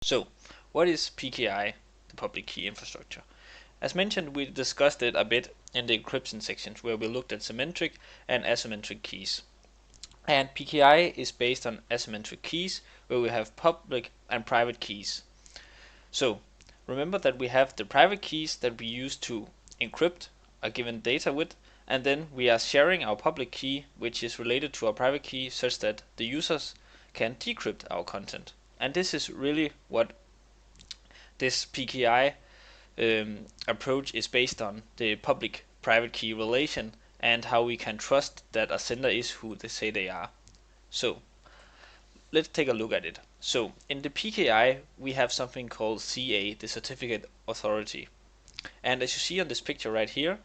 So, what is PKI, the public key infrastructure? As mentioned, we discussed it a bit in the encryption sections where we looked at symmetric and asymmetric keys. And PKI is based on asymmetric keys where we have public and private keys. So, remember that we have the private keys that we use to encrypt a given data with, and then we are sharing our public key, which is related to our private key, such that the users can decrypt our content. And this is really what this PKI approach is based on, the public-private key relation and how we can trust that a sender is who they say they are. So let's take a look at it. So in the PKI we have something called CA, the certificate authority. And as you see on this picture right here,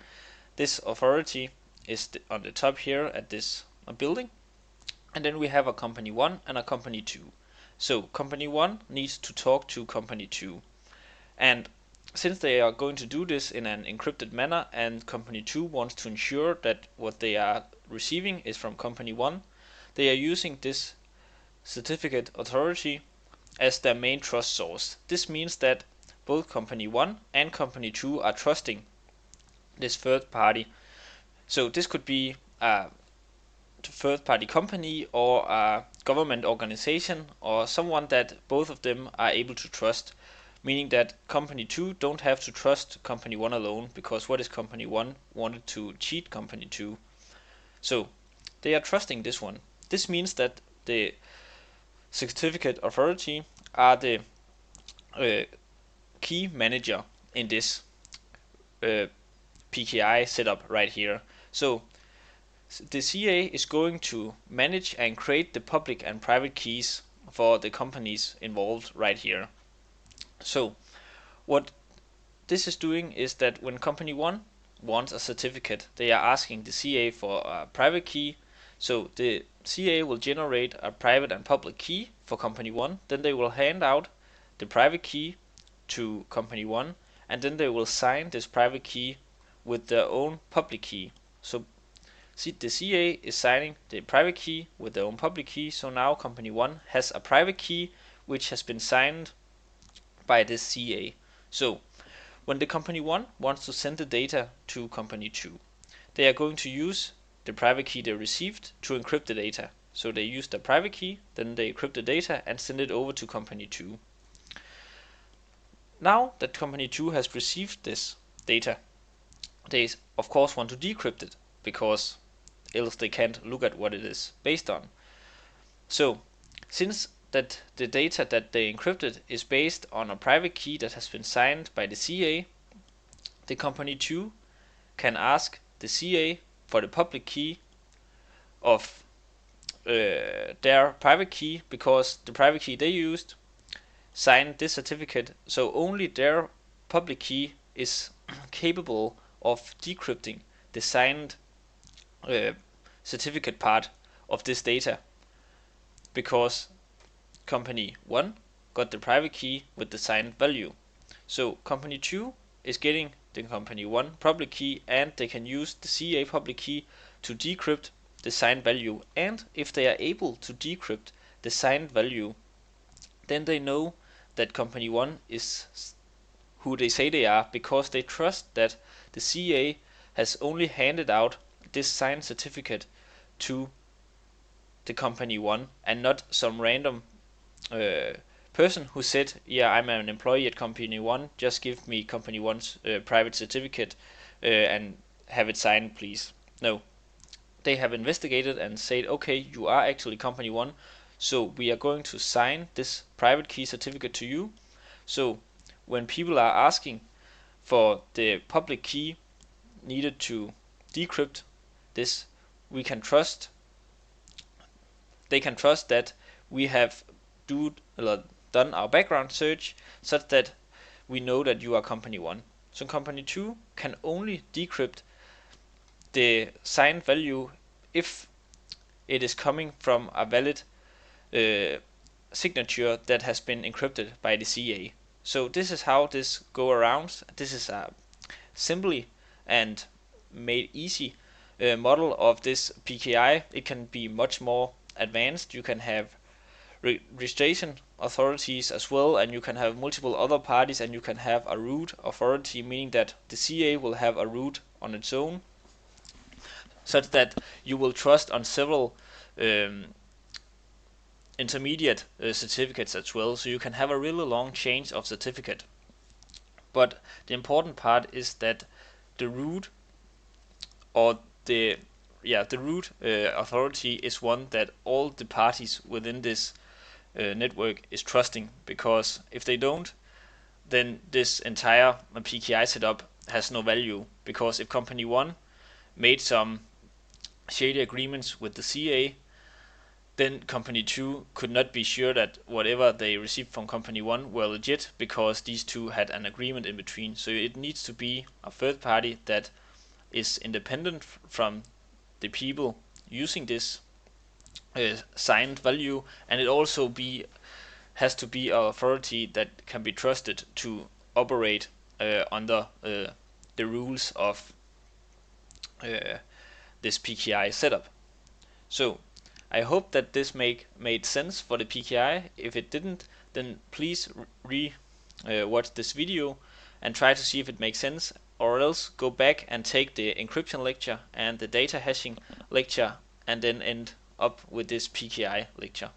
this authority is on the top here at this building. And then we have a company 1 and a company 2. So company 1 needs to talk to company 2. And since they are going to do this in an encrypted manner and company 2 wants to ensure that what they are receiving is from company 1, they are using this certificate authority as their main trust source. This means that both company 1 and company 2 are trusting this third party. So this could be a third party company or a government organization or someone that both of them are able to trust, meaning that company 2 don't have to trust company 1 alone, because what is company 1 wanted to cheat company 2. So they are trusting this one. This means that the certificate authority are the key manager in this PKI setup right here. So the CA is going to manage and create the public and private keys for the companies involved right here. So what this is doing is that when company 1 wants a certificate, they are asking the CA for a private key. So the CA will generate a private and public key for company 1, then they will hand out the private key to company 1, and then they will sign this private key with their own public key. So the CA is signing the private key with their own public key, so now company 1 has a private key which has been signed by this CA. So when the company 1 wants to send the data to company 2, they are going to use the private key they received to encrypt the data. So they use the private key, then they encrypt the data and send it over to company 2. Now that company 2 has received this data, they of course want to decrypt it, because else they can't look at what it is based on. So since that the data that they encrypted is based on a private key that has been signed by the CA, the company 2 can ask the CA for the public key of their private key, because the private key they used signed this certificate, so only their public key is capable of decrypting the signed certificate part of this data, because company 1 got the private key with the signed value. So company 2 is getting the company 1 public key, and they can use the CA public key to decrypt the signed value. And if they are able to decrypt the signed value, then they know that company 1 is who they say they are, because they trust that the CA has only handed out this signed certificate to the company 1 and not some random person who said, yeah, I'm an employee at company 1, just give me company 1's private certificate and have it signed, please. No, they have investigated and said, okay, you are actually company 1, so we are going to sign this private key certificate to you. So when people are asking for the public key needed to decrypt this, we can trust, they can trust that we have done our background search such that we know that you are company 1. So company 2 can only decrypt the signed value if it is coming from a valid signature that has been encrypted by the CA. So this is how this go around. This is a simply and made easy model of this PKI. It can be much more advanced. You can have registration authorities as well, and you can have multiple other parties, and you can have a root authority, meaning that the CA will have a root on its own, such that you will trust on several intermediate certificates as well, so you can have a really long chain of certificate. But the important part is that the root or the root authority is one that all the parties within this network is trusting, because if they don't, then this entire PKI setup has no value, because if company 1 made some shady agreements with the CA, then company 2 could not be sure that whatever they received from company 1 were legit, because these two had an agreement in between. So it needs to be a third party that is independent from the people using this signed value, and it also has to be an authority that can be trusted to operate under the rules of this PKI setup. So I hope that this made sense for the PKI. If it didn't, then please watch this video and try to see if it makes sense, or else go back and take the encryption lecture and the data hashing lecture, and then end up with this PKI lecture.